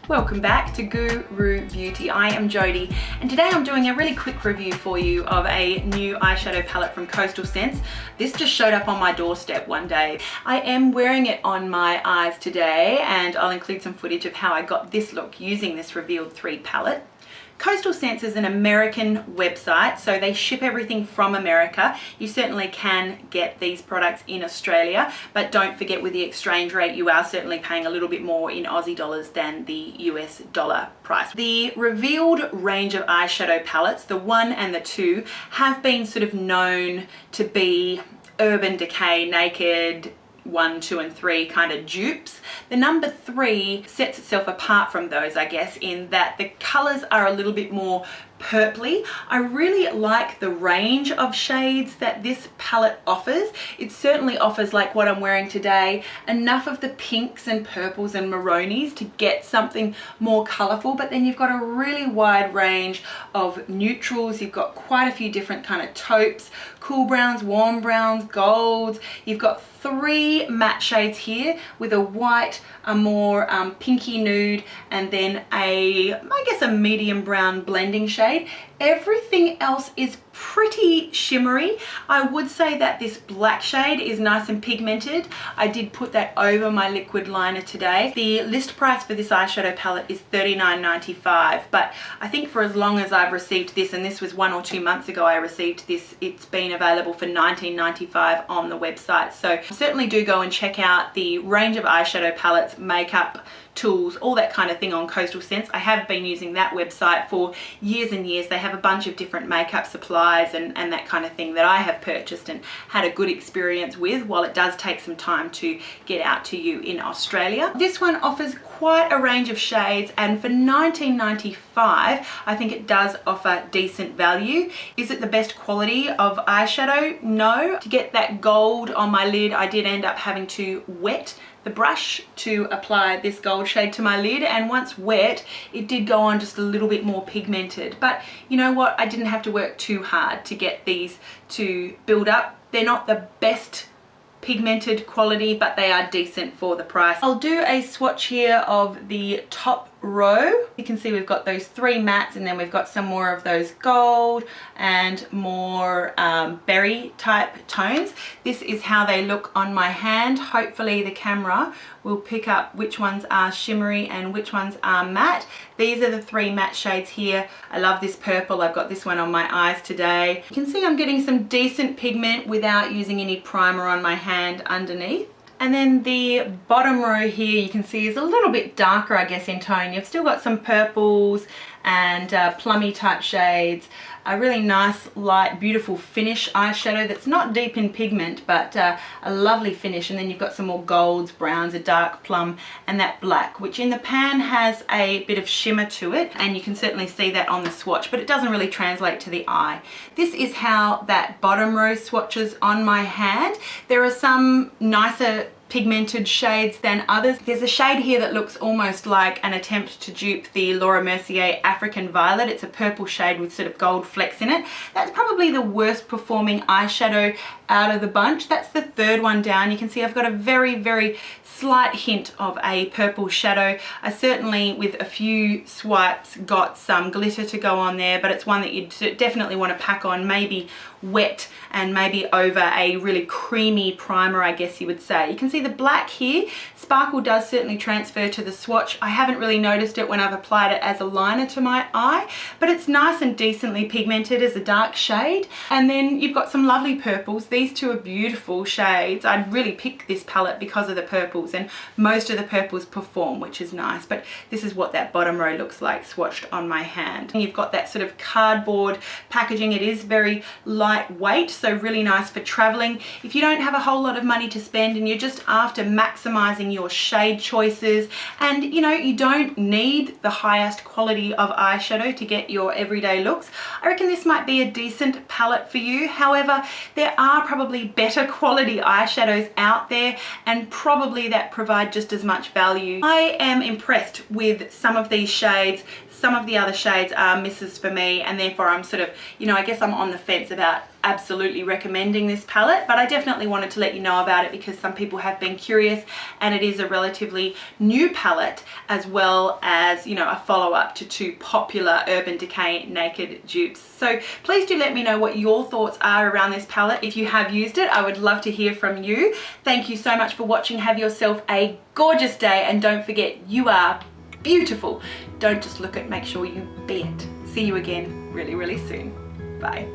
Welcome back to GOO ROO Beauty. I am Jodi and today I'm doing a really quick review for you of a new eyeshadow palette from Coastal Scents. This just showed up on my doorstep one day. I am wearing it on my eyes today and I'll include some footage of how I got this look using this Revealed 3 palette. Coastal Scents is an American website, so they ship everything from America. You certainly can get these products in Australia, but don't forget with the exchange rate, you are certainly paying a little bit more in Aussie dollars than the US dollar price. The Revealed range of eyeshadow palettes, the 1 and the 2, have been sort of known to be Urban Decay, Naked, 1, 2 and 3 kind of dupes. The number 3 sets itself apart from those, I guess, in that the colors are a little bit more purpley. I really like the range of shades that this palette offers. It certainly offers, like what I'm wearing today, enough of the pinks and purples and maronies to get something more colorful, but then you've got a really wide range of neutrals. You've got quite a few different kind of taupes, cool browns, warm browns, golds. You've got 3 matte shades here with a white, a more pinky nude, and then I guess a medium brown blending shade. Everything else is pretty shimmery. I would say that this black shade is nice and pigmented. I did put that over my liquid liner today. The list price for this eyeshadow palette is $39.95, but I think for as long as I've received this, and this was 1 or 2 months ago I received this, it's been available for $19.95 on the website. So certainly do go and check out the range of eyeshadow palettes, makeup, tools, all that kind of thing on Coastal Scents. I have been using that website for years and years. They have a bunch of different makeup supplies and that kind of thing that I have purchased and had a good experience with, while it does take some time to get out to you in Australia. This one offers quite a range of shades, and for $19.95 I think it does offer decent value. Is it the best quality of eyeshadow? No. To get that gold on my lid, I did end up having to wet the brush to apply this gold shade to my lid, and once wet it did go on just a little bit more pigmented, but you know what, I didn't have to work too hard to get these to build up. They're not the best pigmented quality, but they are decent for the price. I'll do a swatch here of the top row. You can see we've got those 3 mattes, and then we've got some more of those gold and more berry type tones. This is how they look on my hand. Hopefully the camera will pick up which ones are shimmery and which ones are matte. These are the 3 matte shades here. I love this purple. I've got this one on my eyes today. You can see I'm getting some decent pigment without using any primer on my hand underneath. And then the bottom row here you can see is a little bit darker, I guess, in tone. You've still got some purples and plummy type shades. A really nice, light, beautiful finish eyeshadow that's not deep in pigment, but a lovely finish. And then you've got some more golds, browns, a dark plum, and that black, which in the pan has a bit of shimmer to it, and you can certainly see that on the swatch, but it doesn't really translate to the eye. This is how that bottom row swatches on my hand. There are some nicer pigmented shades than others. There's a shade here that looks almost like an attempt to dupe the Laura Mercier African Violet. It's a purple shade with sort of gold flecks in it. That's probably the worst performing eyeshadow out of the bunch. That's the 3rd one down. You can see I've got a very slight hint of a purple shadow. I certainly, with a few swipes, got some glitter to go on there, but it's one that you definitely want to pack on, maybe wet and maybe over a really creamy primer, I guess you would say. You can see the black here. Sparkle does certainly transfer to the swatch. I haven't really noticed it when I've applied it as a liner to my eye, but it's nice and decently pigmented as a dark shade. And then you've got some lovely purples. These 2 are beautiful shades. I'd really pick this palette because of the purples, and most of the purples perform, which is nice. But this is what that bottom row looks like swatched on my hand. And you've got that sort of cardboard packaging. It is very lightweight, so really nice for traveling. If you don't have a whole lot of money to spend and you're just after maximizing your shade choices, and you know, you don't need the highest quality of eyeshadow to get your everyday looks, I reckon this might be a decent palette for you. However, there are probably better quality eyeshadows out there, and probably that provide just as much value. I am impressed with some of these shades. Some of the other shades are misses for me, and therefore I'm sort of, you know, I guess I'm on the fence about absolutely recommending this palette, but I definitely wanted to let you know about it because some people have been curious, and it is a relatively new palette, as well as, you know, a follow-up to 2 popular Urban Decay Naked dupes. So please do let me know what your thoughts are around this palette. If you have used it, I would love to hear from you. Thank you so much for watching. Have yourself a gorgeous day, and don't forget, you are beautiful. Don't just look it, make sure you be it. See you again really, really soon. Bye.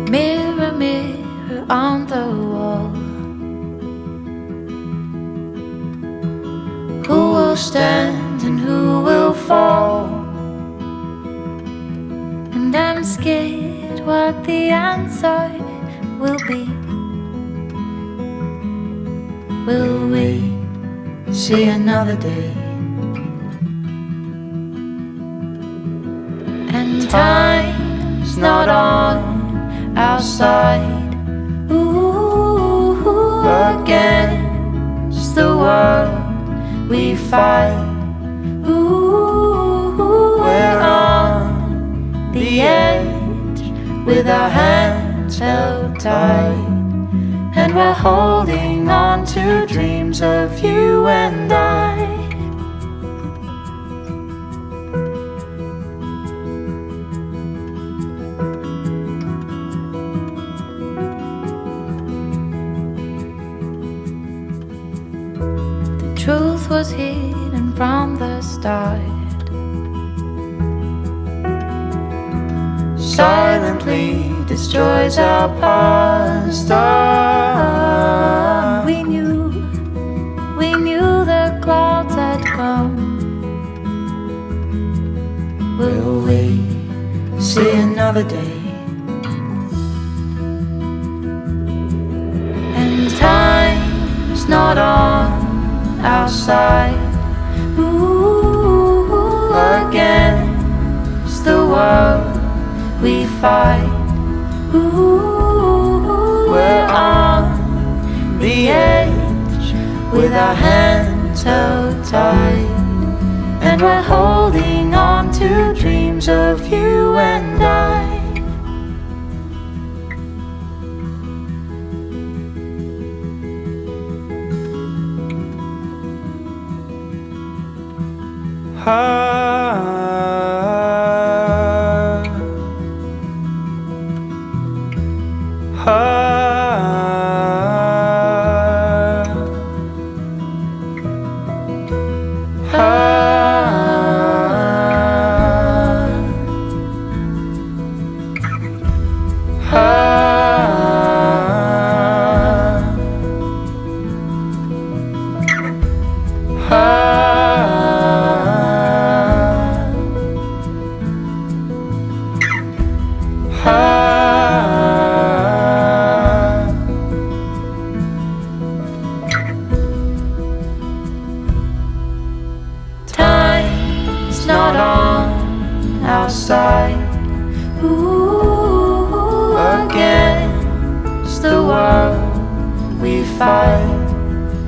Mirror, mirror on the wall, who will stand and who will fall? And I'm scared what the answer will be. Will we see another day? And time's not on our side. Ooh, against the world we fight. Ooh, we're on the edge with our hands held tight, and we're holding on to dreams of you and I. Truth was hidden from the start. Silently destroys our past. We knew the clouds had come. Will we see another day? And time's not on our side. Ooh, against the world we fight. Ooh, we're on the edge with our hands held tight, and we're holding on to dreams of you and I. Time's not on our side. Ooh, against the world we fight.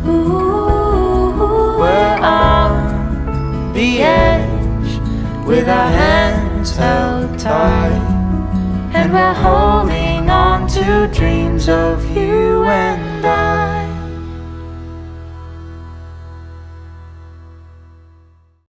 Ooh, we're on the edge with our hands held tight, and we're holding on to dreams of you